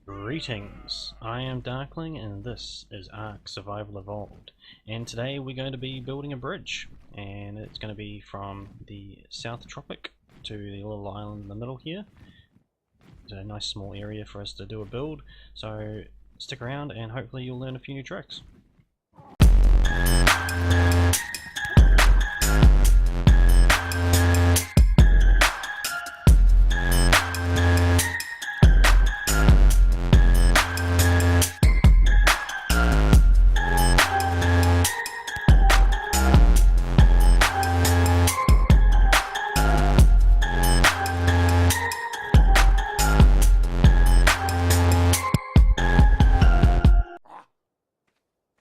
Greetings, I am Darkling and this is Ark Survival Evolved, and today we're going to be building a bridge, and it's going to be from the South Tropic to the little island in the middle here. It's a nice small area for us to do a build, so stick around and hopefully you'll learn a few new tricks.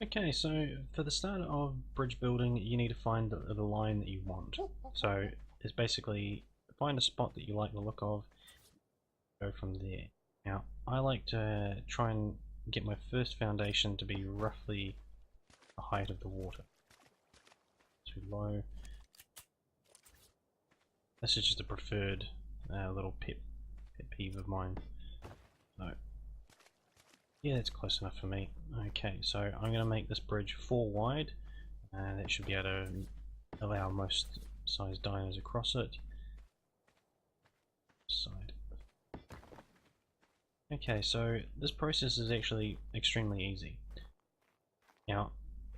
Okay, so for the start of bridge building, you need to find the line that you want. So it's basically find a spot that you like the look of, go from there. Now, I like to try and get my first foundation to be roughly the height of the water. Too low. This is just a preferred little pet peeve of mine. So, yeah, that's close enough for me. Okay, so I'm going to make this bridge 4 wide, and that should be able to allow most size dinos across it. Side. Okay, so this process is actually extremely easy. Now,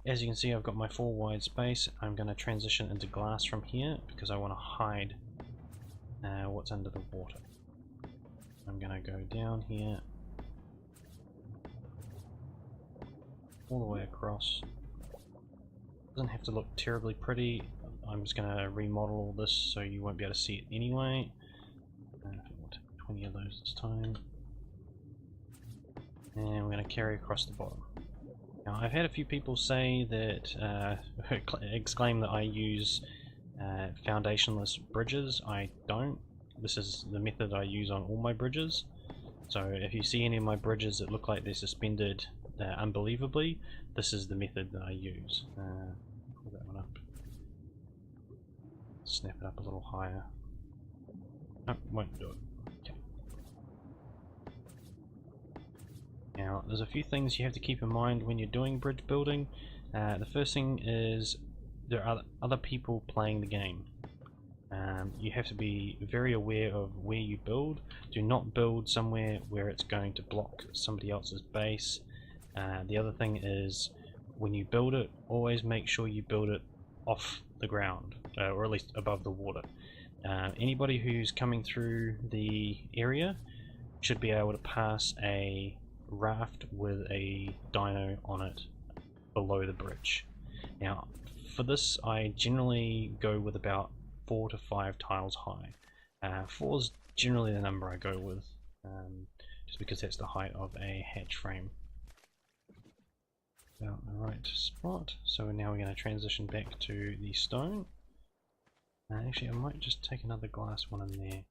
as you can see, I've got my 4 wide space. I'm going to transition into glass from here because I want to hide what's under the water. I'm going to go down here all the way across. Doesn't have to look terribly pretty. I'm just going to remodel all this so you won't be able to see it anyway. 20 of those this time. And we're going to carry across the bottom. Now, I've had a few people say that, exclaim that I use foundationless bridges. I don't. This is the method I use on all my bridges. So if you see any of my bridges that look like they're suspended unbelievably, this is the method that I use. Pull that one up. Snap it up a little higher. No, won't do it. Okay. Now, there's a few things you have to keep in mind when you're doing bridge building. The first thing is there are other people playing the game. You have to be very aware of where you build. Do not build somewhere where it's going to block somebody else's base. The other thing is, when you build it, always make sure you build it off the ground, or at least above the water. Anybody who's coming through the area should be able to pass a raft with a dino on it below the bridge. Now, for this, I generally go with about 4 to 5 tiles high. 4 is generally the number I go with, just because that's the height of a hatch frame. About the right spot. So now we're going to transition back to the stone. Actually, I might just take another glass one in there.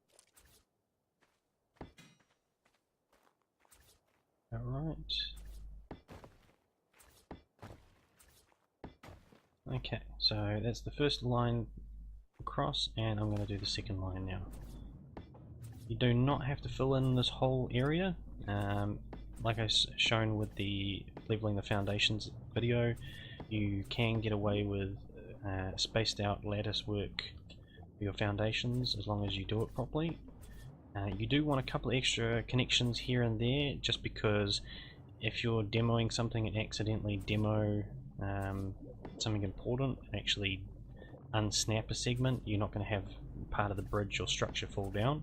Alright. Okay, so that's the first line across, and I'm going to do the second line now. You do not have to fill in this whole area. Like I've shown with the leveling the foundations video, you can get away with spaced out lattice work for your foundations as long as you do it properly. You do want a couple of extra connections here and there, just because if you're demoing something and accidentally demo something important and actually unsnap a segment, you're not going to have part of the bridge or structure fall down.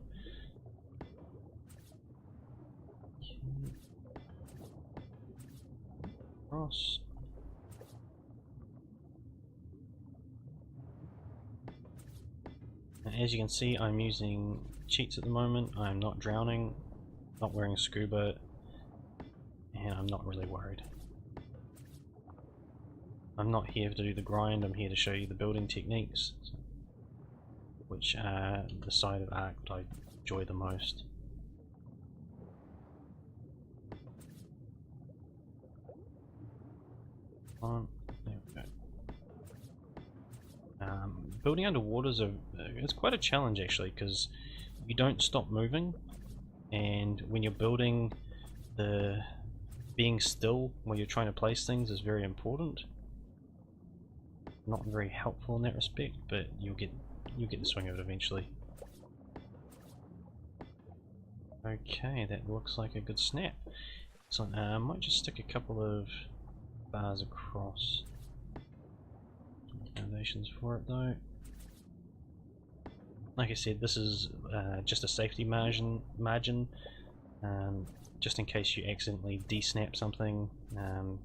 Cross. As you can see, I'm using cheats at the moment. I'm not drowning, not wearing scuba, and I'm not really worried. I'm not here to do the grind, I'm here to show you the building techniques, which are the side of Ark that I enjoy the most. There we go. Building underwater is it's quite a challenge actually, because you don't stop moving, and when you're building, the being still while you're trying to place things is very important. Not very helpful in that respect, but you'll get the swing of it eventually. Okay, that looks like a good snap. So I might just stick a couple of bars across. Foundations for it though. Like I said, this is just a safety margin, just in case you accidentally de-snap something. Don't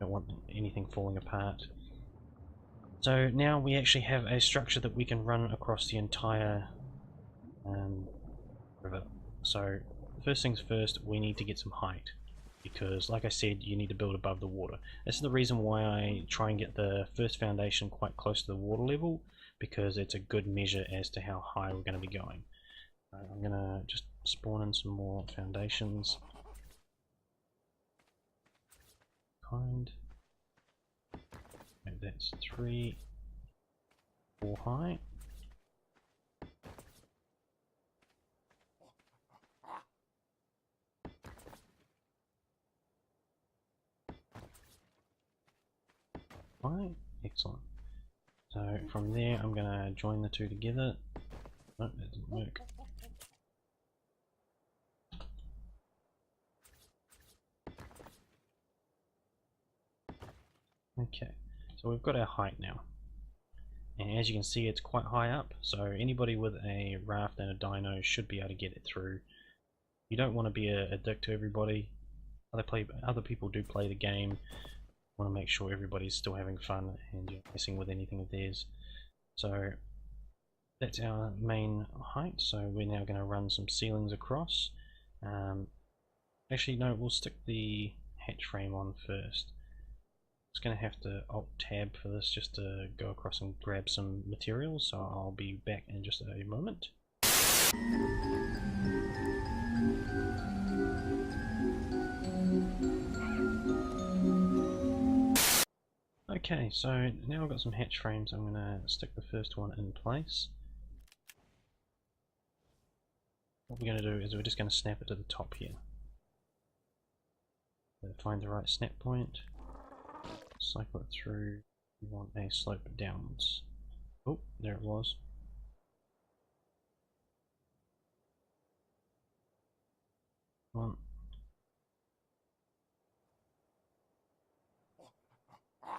want anything falling apart. So now we actually have a structure that we can run across the entire river. So first things first, we need to get some height, because like I said, you need to build above the water. This is the reason why I try and get the first foundation quite close to the water level, because it's a good measure as to how high we're going to be going. I'm going to just spawn in some more foundations. Okay, that's 3, 4 high. Right, excellent. So from there I'm going to join the two together. Nope, that didn't work. Okay, so we've got our height now. And as you can see, it's quite high up, so anybody with a raft and a dino should be able to get it through. You don't want to be a dick to everybody. Other people do play the game. Want to make sure everybody's still having fun and you're messing with anything of theirs. So that's our main height. So we're now going to run some ceilings across. Actually no, we'll stick the hatch frame on first. Just going to have to alt tab for this just to go across and grab some materials, so I'll be back in just a moment. Okay, so now I've got some hatch frames. I'm going to stick the first one in place. What we're going to do is we're just going to snap it to the top here. So find the right snap point. Cycle it through. We want a slope downwards. Oh, there it was. One.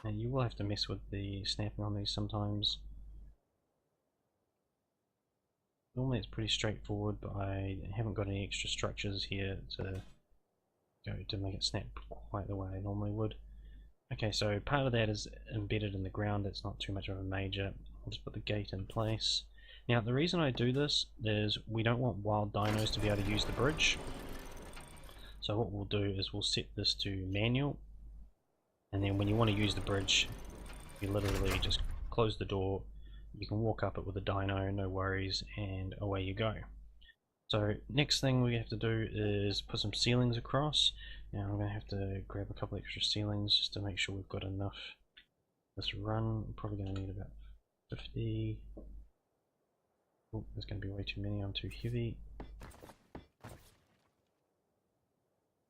And you will have to mess with the snapping on these sometimes. Normally it's pretty straightforward, but I haven't got any extra structures here to make it snap quite the way I normally would. Okay, so part of that is embedded in the ground. It's not too much of a major. I'll just put the gate in place. Now the reason I do this is we don't want wild dinos to be able to use the bridge. So what we'll do is we'll set this to manual, and then when you want to use the bridge, you literally just close the door. You can walk up it with a dino, no worries, and away you go. So next thing we have to do is put some ceilings across. Now I'm going to have to grab a couple extra ceilings just to make sure we've got enough this run. I'm probably going to need about 50. Oh, there's going to be way too many, I'm too heavy.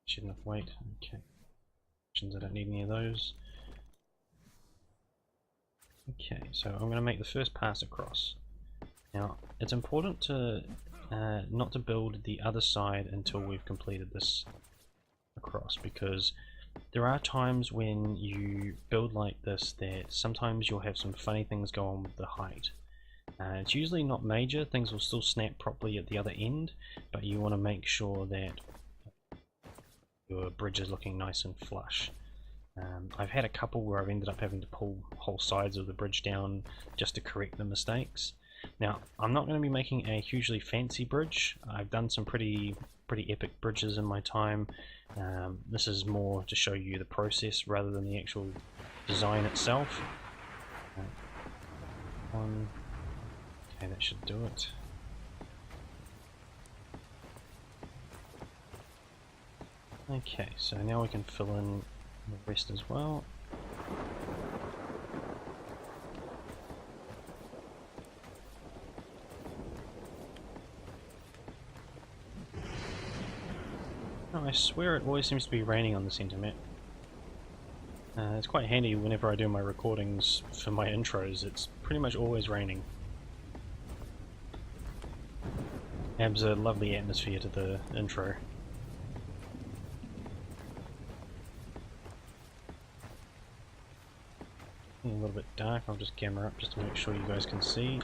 Should enough weight, okay. I don't need any of those. Okay, so I'm going to make the first pass across. Now it's important to not to build the other side until we've completed this across, because there are times when you build like this that sometimes you'll have some funny things go on with the height. It's usually not major, things will still snap properly at the other end, but you want to make sure that your bridge is looking nice and flush. I've had a couple where I've ended up having to pull whole sides of the bridge down just to correct the mistakes. Now I'm not going to be making a hugely fancy bridge. I've done some pretty epic bridges in my time. This is more to show you the process rather than the actual design itself. One. Okay, that should do it. Okay, so now we can fill in the rest as well. Oh, I swear it always seems to be raining on the centre map. It's quite handy whenever I do my recordings for my intros, it's pretty much always raining. Adds a lovely atmosphere to the intro. A little bit dark, I'll just camera up just to make sure you guys can see.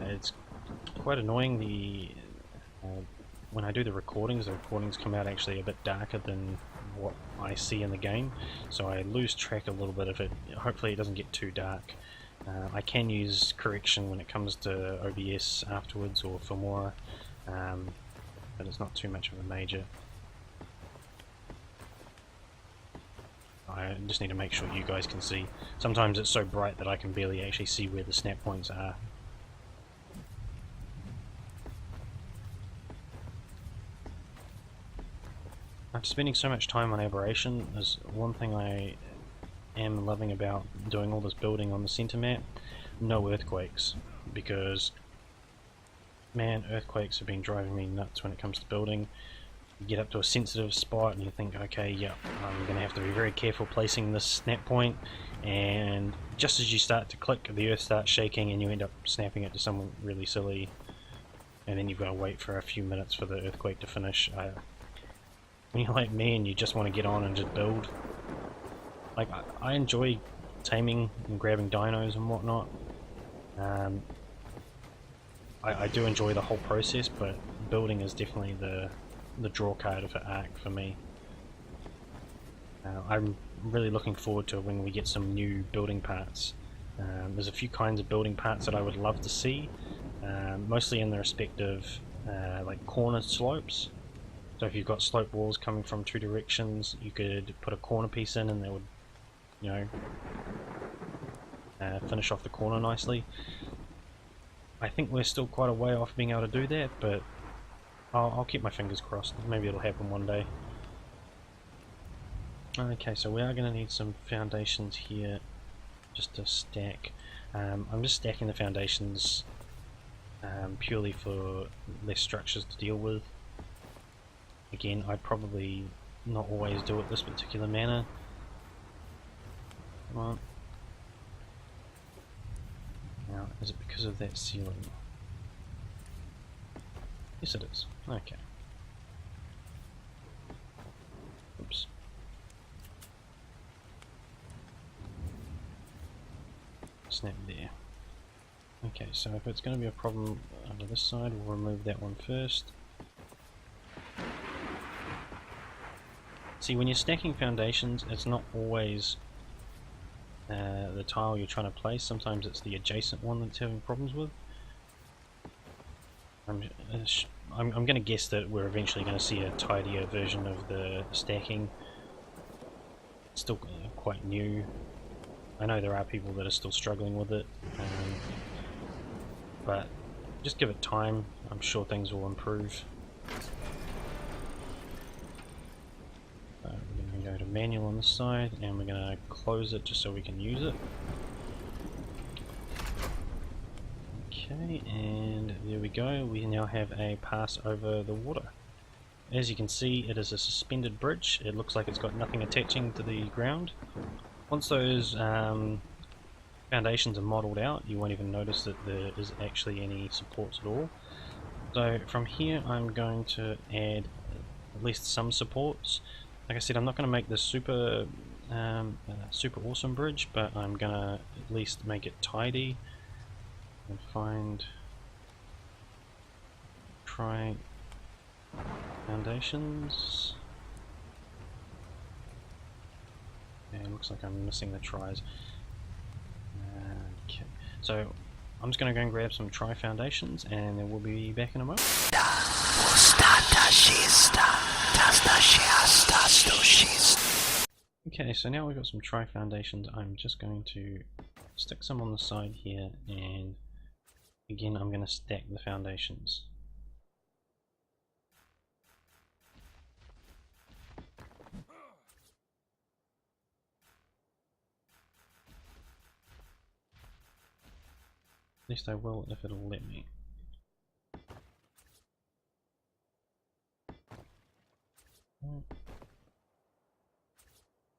It's quite annoying, when I do the recordings come out actually a bit darker than what I see in the game, so I lose track a little bit of it. Hopefully it doesn't get too dark. I can use correction when it comes to OBS afterwards or Filmora, but it's not too much of a major. I just need to make sure you guys can see. Sometimes it's so bright that I can barely actually see where the snap points are. After spending so much time on Aberration, there's one thing I am loving about doing all this building on the centre map: no earthquakes. Because, man, earthquakes have been driving me nuts when it comes to building. You get up to a sensitive spot and you think, okay, yeah, I'm going to have to be very careful placing this snap point, and just as you start to click, the earth starts shaking and you end up snapping it to something really silly, and then you've got to wait for a few minutes for the earthquake to finish. When you're like me and you just want to get on and just build, like, I enjoy taming and grabbing dinos and whatnot. I do enjoy the whole process, but building is definitely the draw card of Ark for me. I'm really looking forward to when we get some new building parts. There's a few kinds of building parts that I would love to see, mostly in the respect of like corner slopes. So if you've got slope walls coming from two directions, you could put a corner piece in and that would, you know, finish off the corner nicely. I think we're still quite a way off being able to do that, but I'll keep my fingers crossed. Maybe it'll happen one day. Okay, so we are going to need some foundations here just to stack. I'm just stacking the foundations purely for less structures to deal with. Again, I'd probably not always do it this particular manner. Come on. Now, is it because of that ceiling? Yes it is. Okay. Oops. Snap there. Okay, so if it's going to be a problem under this side, we'll remove that one first. See, when you're stacking foundations, it's not always the tile you're trying to place. Sometimes it's the adjacent one that's having problems with. I'm going to guess that we're eventually going to see a tidier version of the stacking. It's still quite new. I know there are people that are still struggling with it, but just give it time. I'm sure things will improve. We're going to go to manual on this side, and we're going to close it just so we can use it. Okay, and there we go. We now have a pass over the water. As you can see, it is a suspended bridge. It looks like it's got nothing attaching to the ground. Once those foundations are modelled out, you won't even notice that there is actually any supports at all. So from here I'm going to add at least some supports. Like I said, I'm not going to make this super awesome bridge, but I'm going to at least make it tidy. And try foundations. And it looks like I'm missing the tries. Okay, so I'm just going to go and grab some try foundations, and then we'll be back in a moment. Okay, so now we've got some try foundations. I'm just going to stick some on the side here, and again I'm going to stack the foundations. At least I will if it'll let me.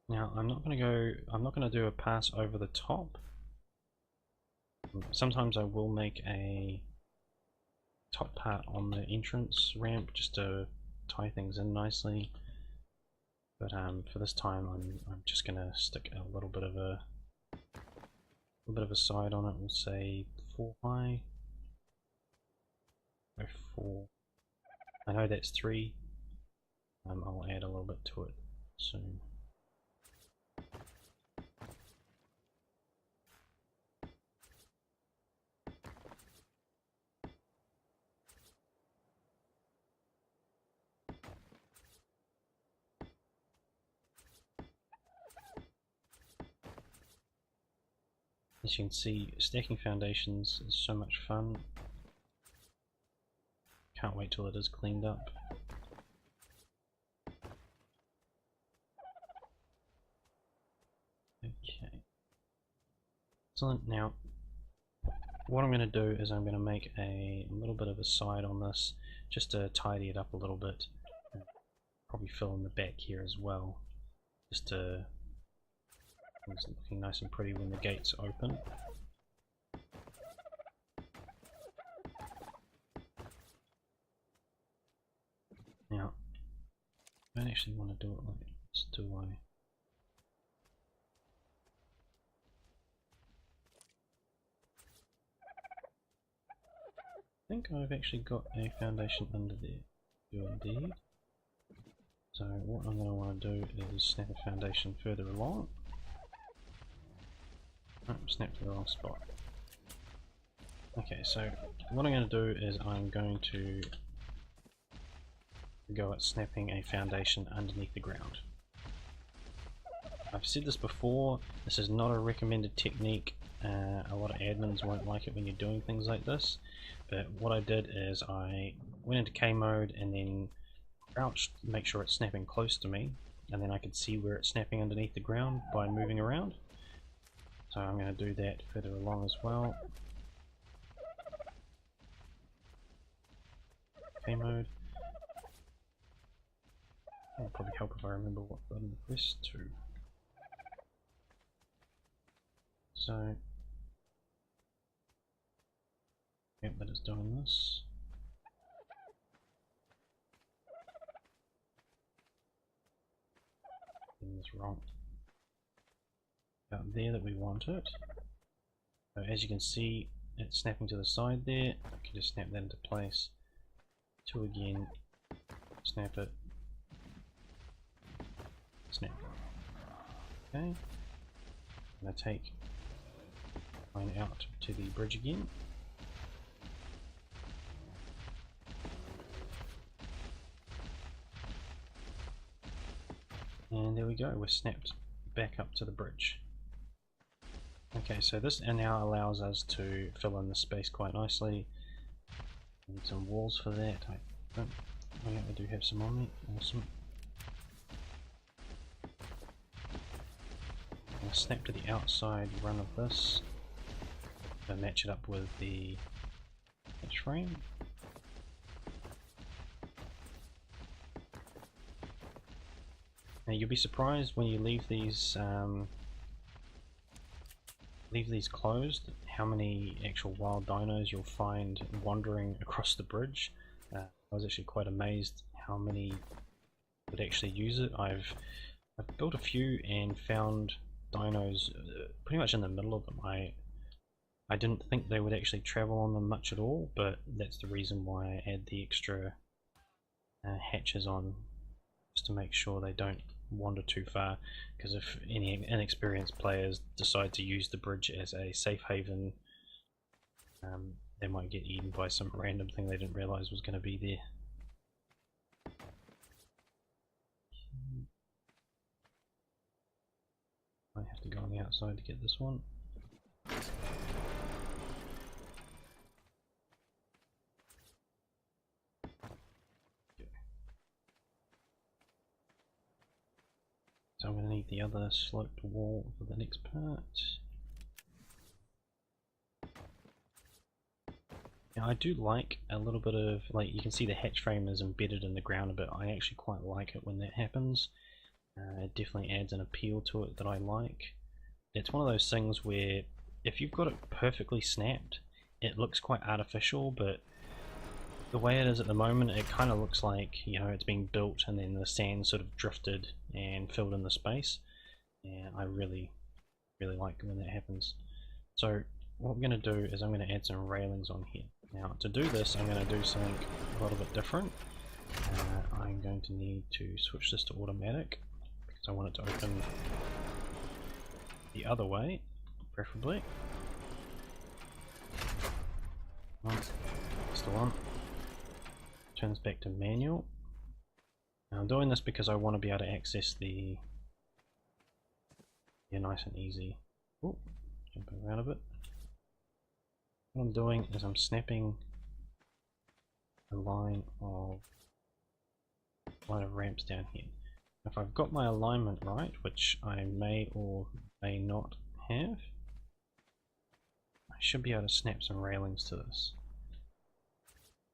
Now I'm not going to do a pass over the top. Sometimes I will make a top part on the entrance ramp just to tie things in nicely. But for this time I'm just going to stick a little bit of a side on it. We'll say 4 high. Go 4. I know that's 3. I'll add a little bit to it soon. As you can see, stacking foundations is so much fun. Can't wait till it is cleaned up. Okay. Excellent. Now, what I'm going to do is I'm going to make a little bit of a side on this, just to tidy it up a little bit. Probably fill in the back here as well, just to it's looking nice and pretty when the gates open. Now, I don't actually want to do it like this, do I? I think I've actually got a foundation under there. Do indeed. So what I'm going to want to do is snap a foundation further along. Oh, snapped to the wrong spot. Okay, so what I'm going to do is I'm going to go at snapping a foundation underneath the ground. I've said this before, this is not a recommended technique. A lot of admins won't like it when you're doing things like this, but what I did is I went into K mode and then crouched, make sure it's snapping close to me, and then I could see where it's snapping underneath the ground by moving around. So I'm going to do that further along as well. K mode. It'll probably help if I remember what button to press to. So, yep, that is doing this. Getting this wrong. About there that we want it. So as you can see, it's snapping to the side there. I can just snap that into place. 2 again. Snap it. Snap. Okay. I'm going to take mine out to the bridge again. And there we go, we're snapped back up to the bridge. Okay, so this now allows us to fill in the space quite nicely. Need some walls for that. I do have some on me. Awesome. I'm going to snap to the outside run of this. Match it up with the hatch frame. Now you'll be surprised when you leave these closed how many actual wild dinos you'll find wandering across the bridge. I was actually quite amazed how many would actually use it. I've built a few and found dinos pretty much in the middle of them. I didn't think they would actually travel on them much at all, but that's the reason why I add the extra hatches on, just to make sure they don't wander too far, because if any inexperienced players decide to use the bridge as a safe haven, they might get eaten by some random thing they didn't realize was going to be there. I have to go on the outside to get this one. So I'm going to need the other sloped wall for the next part. Now I do like a little bit of, like, you can see the hatch frame is embedded in the ground a bit. I actually quite like it when that happens. It definitely adds an appeal to it that I like. It's one of those things where if you've got it perfectly snapped, it looks quite artificial, but the way it is at the moment, it kind of looks like, you know, it's being built and then the sand sort of drifted and filled in the space. And I really like when that happens. So what I'm going to do is I'm going to add some railings on here. Now to do this, I'm going to do something a little bit different. I'm going to need to switch this to automatic because I want it to open the other way, preferably. Still on. Turns back to manual. Now I'm doing this because I want to be able to access the, yeah, nice and easy. Ooh, jumping around a bit. What I'm doing is I'm snapping a line of ramps down here. If I've got my alignment right, which I may or may not have, I should be able to snap some railings to this.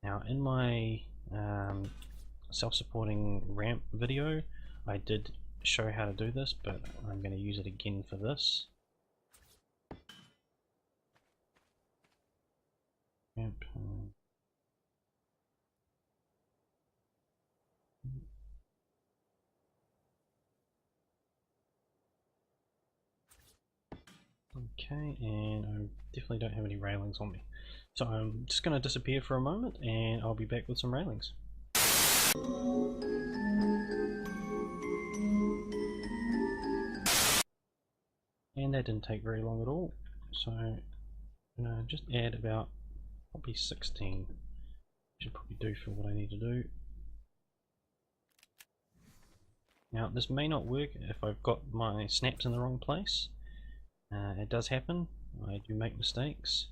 Now in my self-supporting ramp video, I did show how to do this, but I'm going to use it again for this. Ramp. Okay, and I definitely don't have any railings on me. So I'm just going to disappear for a moment and I'll be back with some railings. And that didn't take very long at all. So I'm going to just add about probably 16. Should probably do for what I need to do. Now this may not work if I've got my snaps in the wrong place. It does happen. I do make mistakes.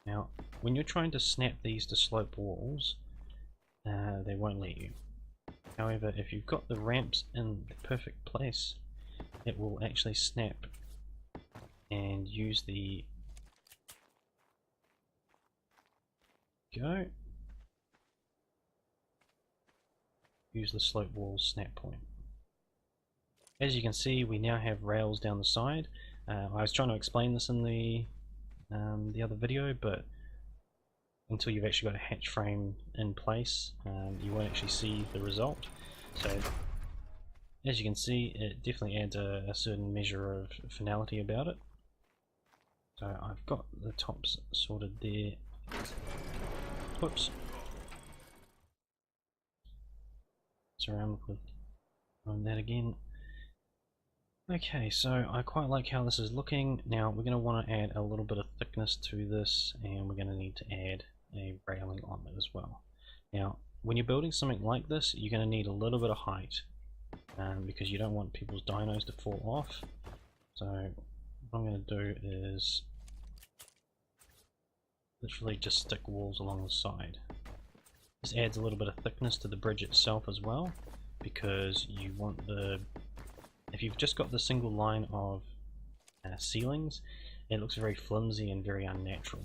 Now, when you're trying to snap these to slope walls, they won't let you. However, if you've got the ramps in the perfect place, it will actually snap and use the use the slope wall's snap point. As you can see, we now have rails down the side. I was trying to explain this in the other video, but until you've actually got a hatch frame in place, you won't actually see the result. So as you can see, it definitely adds a certain measure of finality about it. So I've got the tops sorted there. Whoops. Around with on that again. Okay, so I quite like how this is looking. Now we're going to want to add a little bit of thickness to this, and we're going to need to add a railing on it as well. Now when you're building something like this, you're going to need a little bit of height, because you don't want people's dinos to fall off. So what I'm going to do is literally just stick walls along the side. This adds a little bit of thickness to the bridge itself as well, because you want the, if you've just got the single line of ceilings, it looks very flimsy and very unnatural.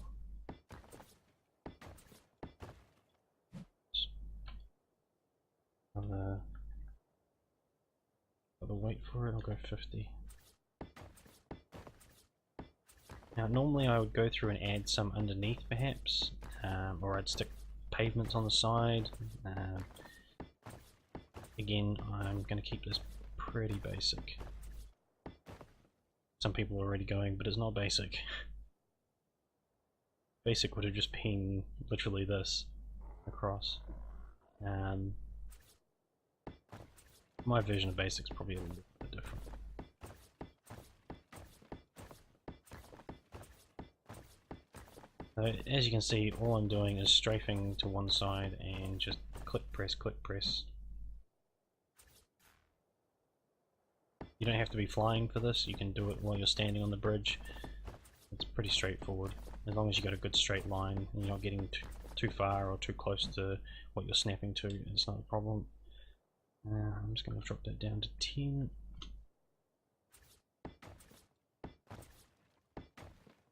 I'll wait for it, I'll go 50. Now normally I would go through and add some underneath perhaps, or I'd stick pavements on the side. Again, I'm going to keep this pretty basic. Some people are already going, but it's not basic. Basic would have just been literally this across. My version of basic is probably a little bit different. So as you can see, all I'm doing is strafing to one side and just click press, click press. You don't have to be flying for this, you can do it while you're standing on the bridge. It's pretty straightforward, as long as you got a good straight line and you're not getting too far or too close to what you're snapping to, it's not a problem. I'm just going to drop that down to 10.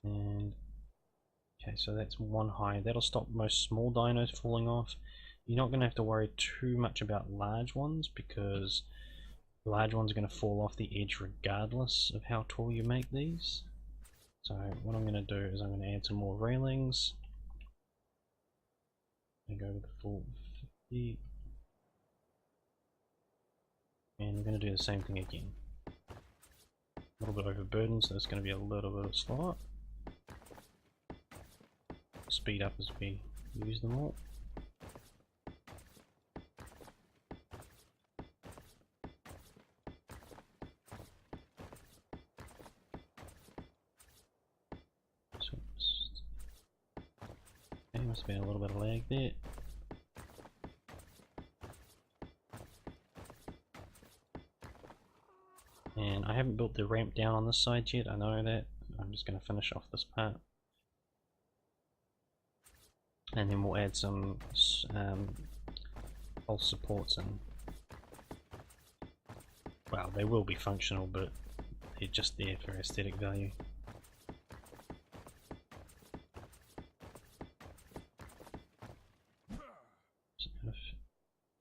And okay, so that's one high. That'll stop most small dinos falling off. You're not going to have to worry too much about large ones because large ones are going to fall off the edge regardless of how tall you make these. So what I'm going to do is I'm going to add some more railings. I'm going to go with the full 50. And we're going to do the same thing again. A little bit overburdened, so there's going to be a little bit of slower. Speed up as we use them all. Okay, must have been a little bit of lag there. And I haven't built the ramp down on this side yet, I know that. I'm just going to finish off this part. And then we'll add some false supports in. Well, they will be functional, but they're just there for aesthetic value.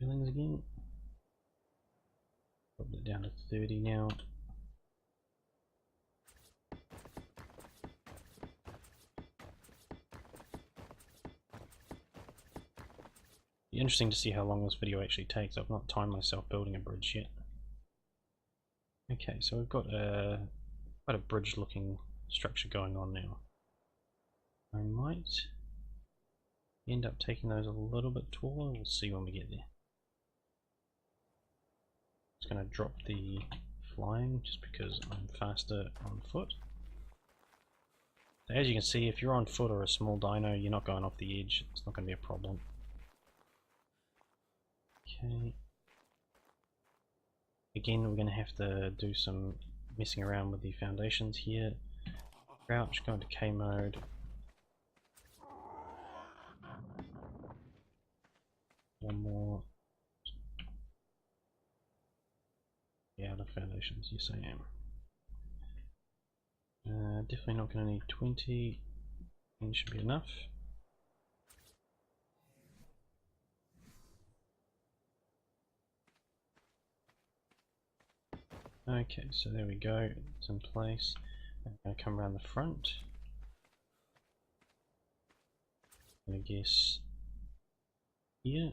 Railings again. Put it down to 30 now. Be interesting to see how long this video actually takes. I've not timed myself building a bridge yet. Okay, so we've got quite a bridge looking structure going on now. I might end up taking those a little bit taller. We'll see when we get there. Just going to drop the flying just because I'm faster on foot. So as you can see, if you're on foot or a small dino, you're not going off the edge. It's not going to be a problem. Okay. Again, we're going to have to do some messing around with the foundations here. Crouch, go into K mode. One more. Yeah, the foundations, yes I am. Definitely not going to need 20, and should be enough. Okay, so there we go, it's in place. I'm going to come around the front. I guess here.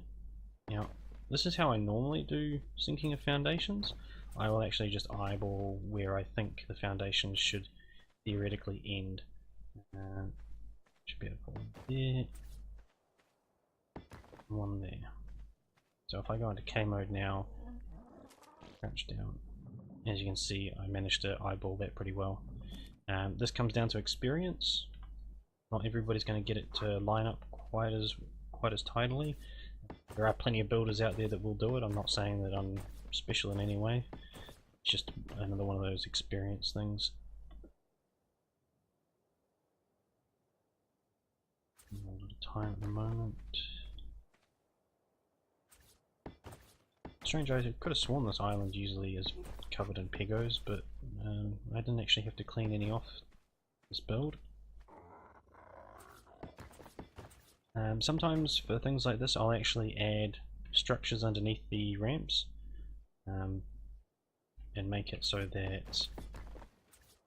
Now, this is how I normally do sinking of foundations. I will actually just eyeball where I think the foundations should theoretically end. Should be able to put one there, one there. So if I go into K mode now, crouch down, as you can see I managed to eyeball that pretty well. This comes down to experience. Not everybody's going to get it to line up quite as tidily. There are plenty of builders out there that will do it. I'm not saying that I'm special in any way. It's just another one of those experience things. A little bit of time at the moment. Strange, I could have sworn this island usually is covered in pegos, but I didn't actually have to clean any off this build. Sometimes for things like this I'll actually add structures underneath the ramps and make it so that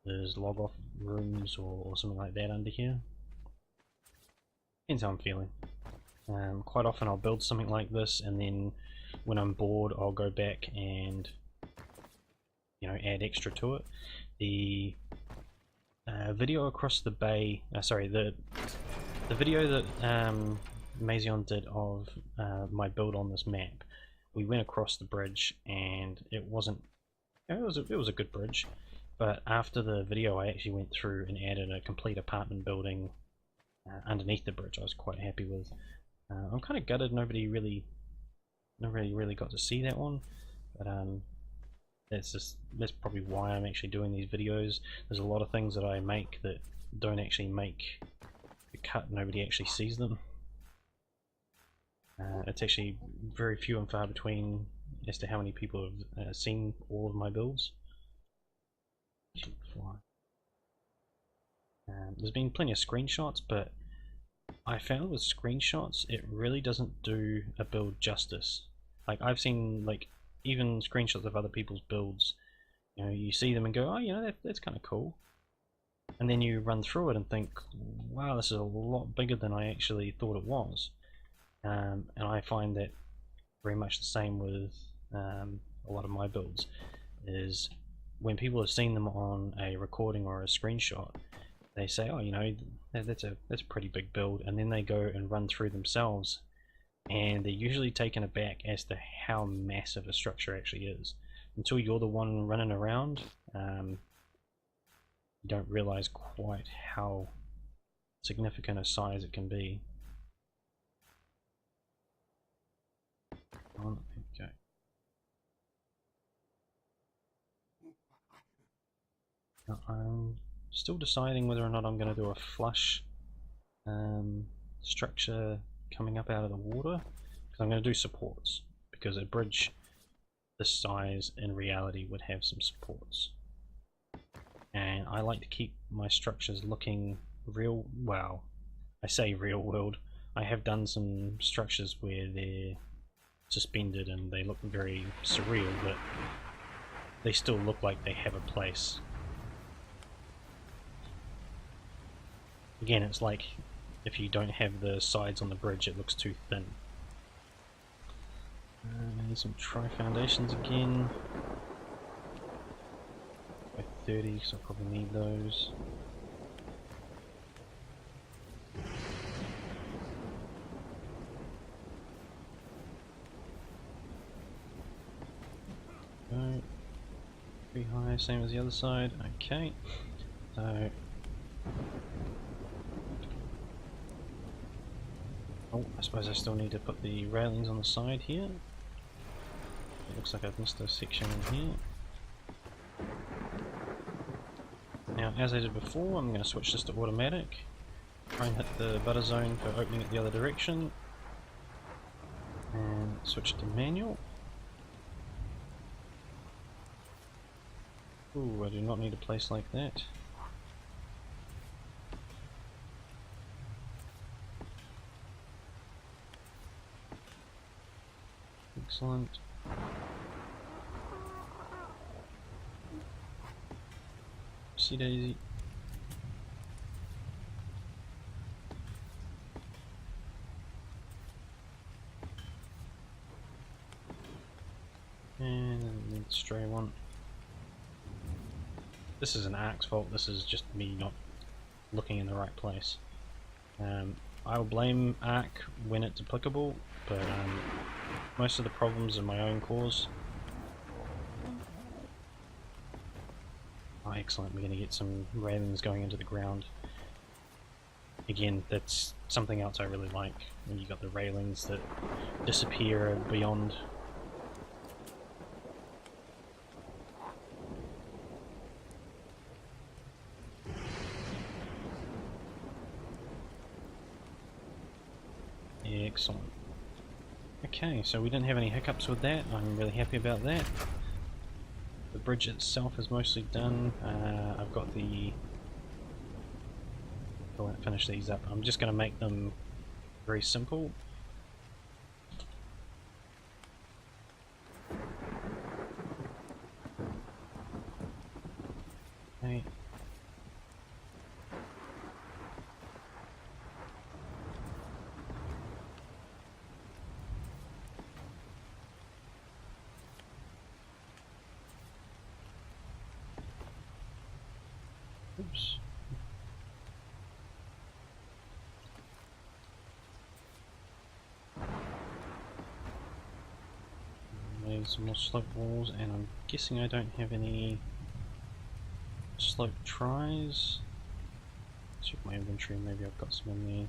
there's log off rooms or something like that under here. Depends how I'm feeling. Quite often I'll build something like this and then when I'm bored I'll go back and add extra to it. The video across the bay, the video that Mazion did of my build on this map, we went across the bridge and it wasn't, it was a good bridge, but after the video I actually went through and added a complete apartment building underneath the bridge. I was quite happy with. I'm kind of gutted nobody really got to see that one, but that's probably why I'm actually doing these videos. There's a lot of things that I make that don't actually make the cut, nobody actually sees them. It's actually very few and far between as to how many people have seen all of my builds. There's been plenty of screenshots, but I found with screenshots it really doesn't do a build justice. Like I've seen like even screenshots of other people's builds, you know, you see them and go, oh, you know, that's kind of cool, and then you run through it and think, wow, this is a lot bigger than I actually thought it was. And I find that very much the same with a lot of my builds, is when people have seen them on a recording or a screenshot, they say, oh, you know, that's a pretty big build, and then they go and run through themselves, and they're usually taken aback as to how massive a structure actually is. Until you're the one running around, you don't realize quite how significant a size it can be. Okay. Now, I'm still deciding whether or not I'm going to do a flush structure coming up out of the water, because I'm going to do supports, because a bridge this size in reality would have some supports, and I like to keep my structures looking real. Well, I say real world. I have done some structures where they're suspended and they look very surreal, but they still look like they have a place. Again, it's like if you don't have the sides on the bridge, it looks too thin. I need some tri-foundations again. By 30, so I'll probably need those. Go. Pretty high, same as the other side. Okay. So. Oh, I suppose I still need to put the railings on the side here. It looks like I've missed a section in here. Now, as I did before, I'm going to switch this to automatic. Try and hit the butter zone for opening it the other direction. And switch it to manual. Ooh, I do not need a place like that. Excellent. Oopsie daisy. And the stray one. This is an Ark's fault, this is just me not looking in the right place. I will blame Ark when it's applicable, but most of the problems are my own cause. Oh, excellent, we're going to get some railings going into the ground. Again, that's something else I really like, when you got the railings that disappear beyond. Excellent. Okay, so we didn't have any hiccups with that. I'm really happy about that. The bridge itself is mostly done. I've got the... I won't finish these up. I'm just going to make them very simple. Okay. Oops. Made some more slope walls, and I'm guessing I don't have any slope tries. Check my inventory, maybe I've got some in there.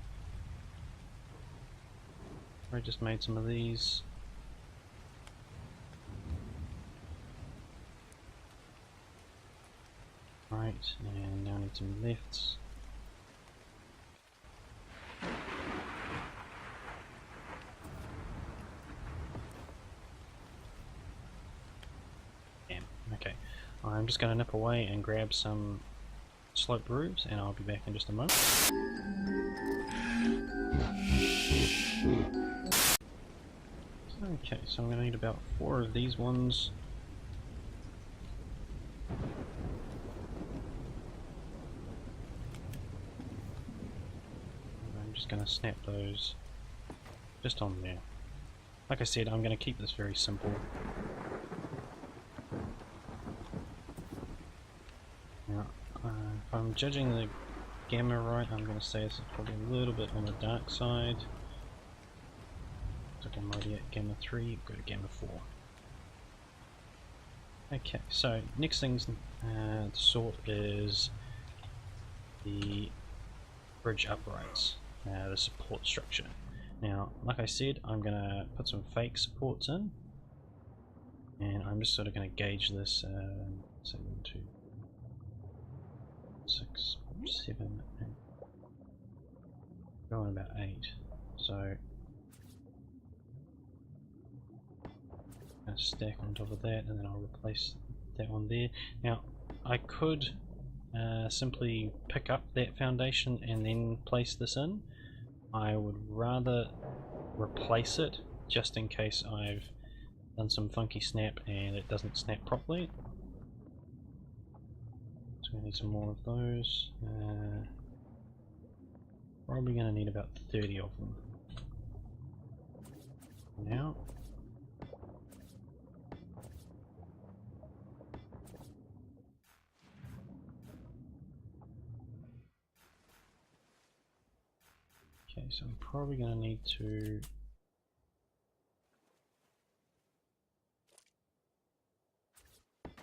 I just made some of these. Right, and now I need some lifts. Damn, okay. I'm just going to nip away and grab some slope roofs, and I'll be back in just a moment. Okay, so I'm going to need about 4 of these ones. I'm just going to snap those just on there. Like I said, I'm going to keep this very simple. Now, if I'm judging the gamma right, I'm going to say this is probably a little bit on the dark side. So I'm already at gamma 3, go to gamma 4. Okay, so next things to sort is the bridge uprights, the support structure. Now, like I said, I'm going to put some fake supports in, and I'm just sort of going to gauge this, so 1, 2, 6, 7, 8, going about 8, so a stack on top of that, and then I'll replace that one there. Now I could simply pick up that foundation and then place this in. I would rather replace it just in case I've done some funky snap and it doesn't snap properly. So we need some more of those. Probably going to need about 30 of them. Now okay, so I'm probably going to need to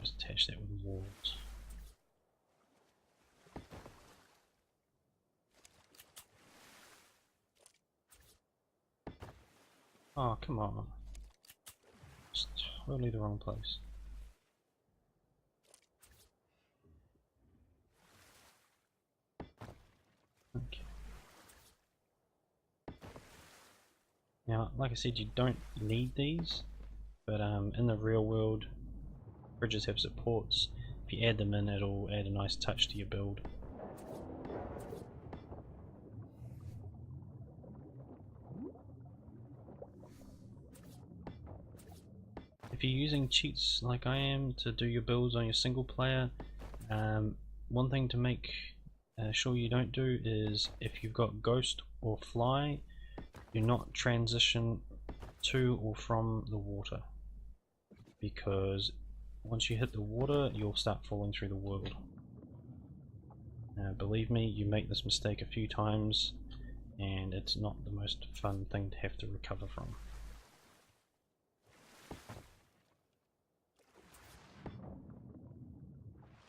just attach that with walls. Oh, come on. It's totally the wrong place. Okay. Now, like I said, you don't need these, but in the real world, bridges have supports. If you add them in, it'll add a nice touch to your build. If you're using cheats like I am to do your builds on your single player, one thing to make sure you don't do is if you've got ghost or fly, do not transition to or from the water, because once you hit the water you'll start falling through the world. Believe me, you make this mistake a few times and it's not the most fun thing to have to recover from.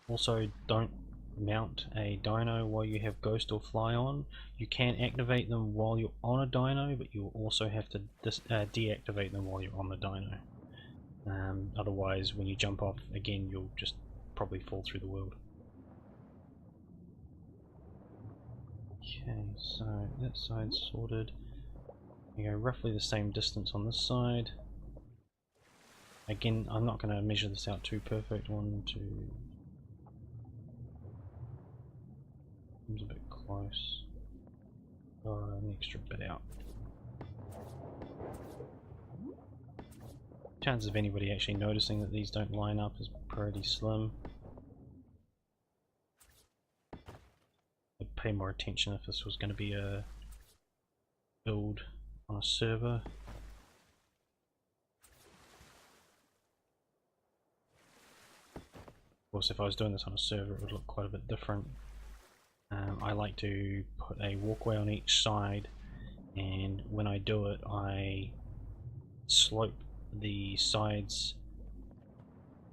Also, don't mount a dino while you have ghost or fly on. You can activate them while you're on a dino, but you'll also have to deactivate them while you're on the dino. Otherwise, when you jump off again, you'll just probably fall through the world. Okay, so that side's sorted. We go roughly the same distance on this side. Again, I'm not going to measure this out too perfect. 1, 2. Seems a bit close. An extra bit out. Chances of anybody actually noticing that these don't line up is pretty slim. I'd pay more attention if this was going to be a build on a server. Of course, if I was doing this on a server, it would look quite a bit different. I like to put a walkway on each side, and when I do it, I slope the sides.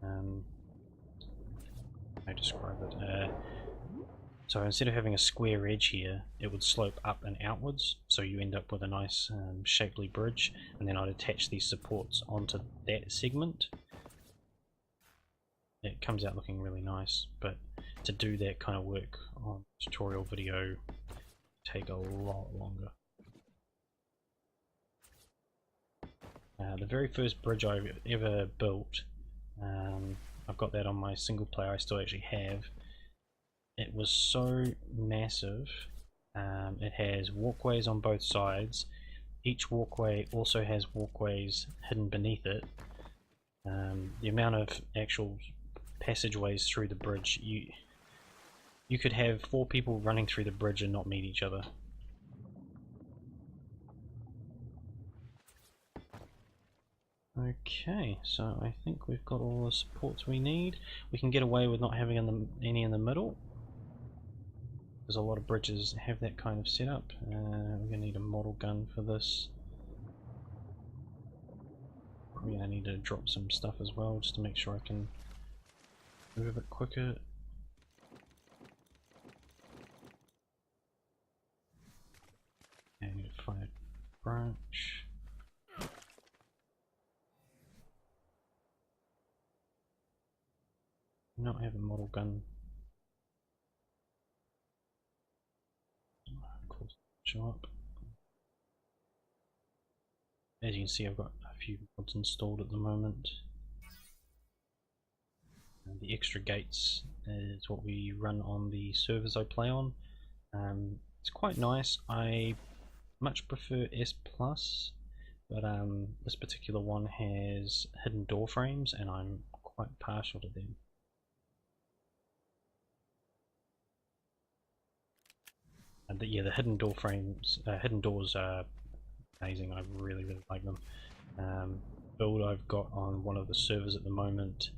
I describe it. So instead of having a square edge here, it would slope up and outwards, so you end up with a nice shapely bridge, and then I'd attach these supports onto that segment. It comes out looking really nice, but to do that kind of work on tutorial video take a lot longer. The very first bridge I've ever built, I've got that on my single player I still actually have. it was so massive. It has walkways on both sides. Each walkway also has walkways hidden beneath it. The amount of actual passageways through the bridge, you could have 4 people running through the bridge and not meet each other. Okay, so I think we've got all the supports we need. We can get away with not having any in the middle. There's a lot of bridges that have that kind of setup. We're going to need a model gun for this. We're going to need to drop some stuff as well, just to make sure I can move a bit quicker. And fire branch. Not have a model gun. Of course, show up. As you can see, I've got a few mods installed at the moment. And the extra gates is what we run on the servers I play on. It's quite nice. I much prefer S+, but this particular one has hidden door frames, and I'm quite partial to them. And the hidden door frames, hidden doors are amazing. I really like them. Build I've got on one of the servers at the moment.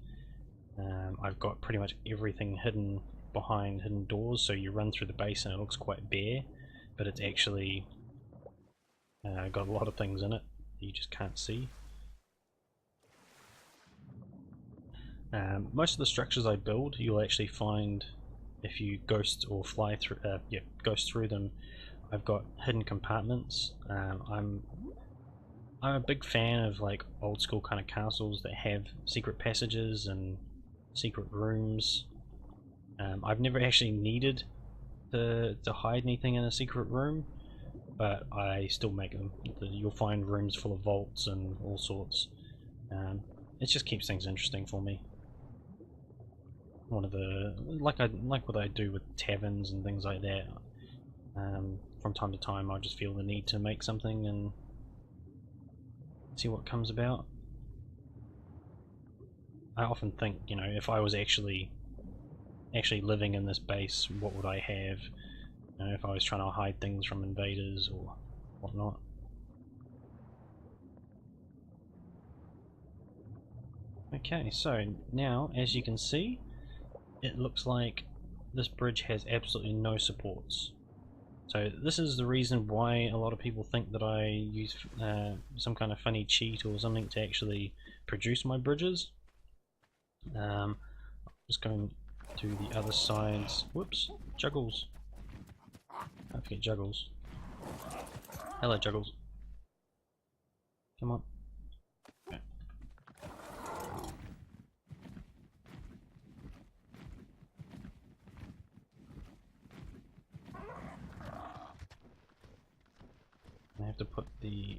I've got pretty much everything hidden behind hidden doors, so you run through the base and it looks quite bare, but it's actually got a lot of things in it that you just can't see. Most of the structures I build, you'll actually find if you ghost or fly through, ghost through them. I've got hidden compartments. I'm a big fan of like old school kind of castles that have secret passages and secret rooms. I've never actually needed to hide anything in a secret room, but I still make them. You'll find rooms full of vaults and all sorts. It just keeps things interesting for me. One of the like what I do with taverns and things like that. From time to time, I just feel the need to make something and see what comes about. I often think, you know, if I was actually living in this base, what would I have? You know, if I was trying to hide things from invaders or whatnot. Okay, so now, as you can see, it looks like this bridge has absolutely no supports. So this is the reason why a lot of people think that I use some kind of funny cheat or something to actually produce my bridges. Just going to the other sides. Whoops, Juggles. I forget Juggles. Hello, Juggles. Come on. Okay. I have to put the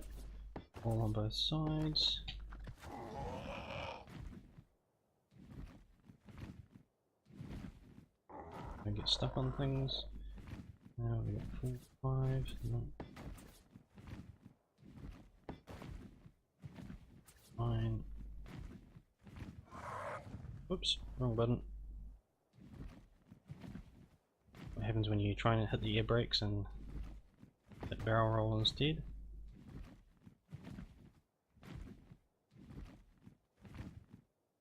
all on both sides. Don't get stuck on things. Now we got 4, 5. No. 9. Oops, wrong button. What happens when you try and hit the air brakes and hit barrel roll instead?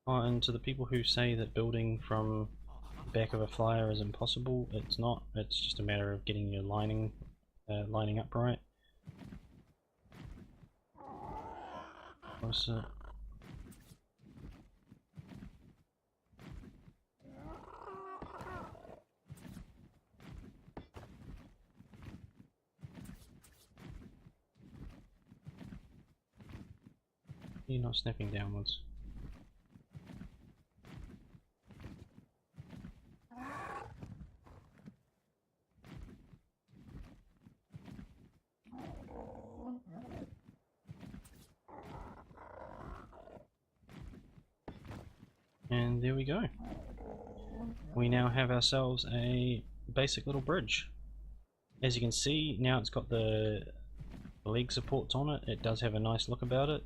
Oh, and to the people who say that building from the back of a flyer is impossible, it's not. It's just a matter of getting your lining up right. What's it? You're not snapping downwards. And there we go. we now have ourselves a basic little bridge. As you can see, now it's got the leg supports on it. It does have a nice look about it.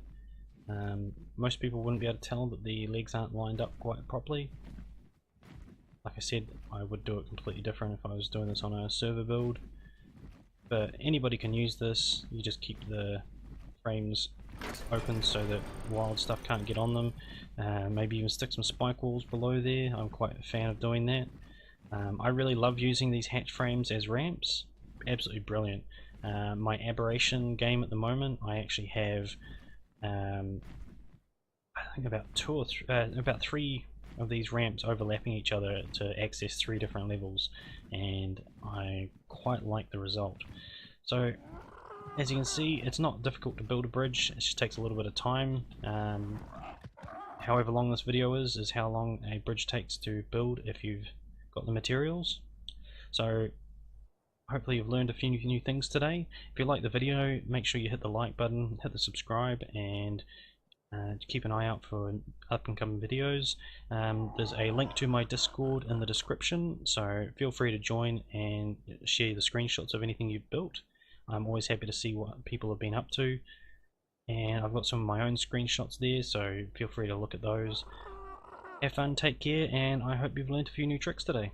Most people wouldn't be able to tell that the legs aren't lined up quite properly. Like I said, I would do it completely different if I was doing this on a server build. But anybody can use this. You just keep the frames open so that wild stuff can't get on them. Maybe even stick some spike walls below there. I'm quite a fan of doing that. I really love using these hatch frames as ramps. Absolutely brilliant. My aberration game at the moment, I actually have I think about about 3 of these ramps overlapping each other to access 3 different levels, and I quite like the result. So as you can see, it's not difficult to build a bridge. It just takes a little bit of time. However long this video is how long a bridge takes to build if you've got the materials. So hopefully you've learned a few new things today. If you like the video, make sure you hit the like button, hit the subscribe, and keep an eye out for up and coming videos. There's a link to my Discord in the description, so feel free to join and share the screenshots of anything you've built. I'm always happy to see what people have been up to, and I've got some of my own screenshots there, so feel free to look at those. Have fun, take care, and I hope you've learned a few new tricks today.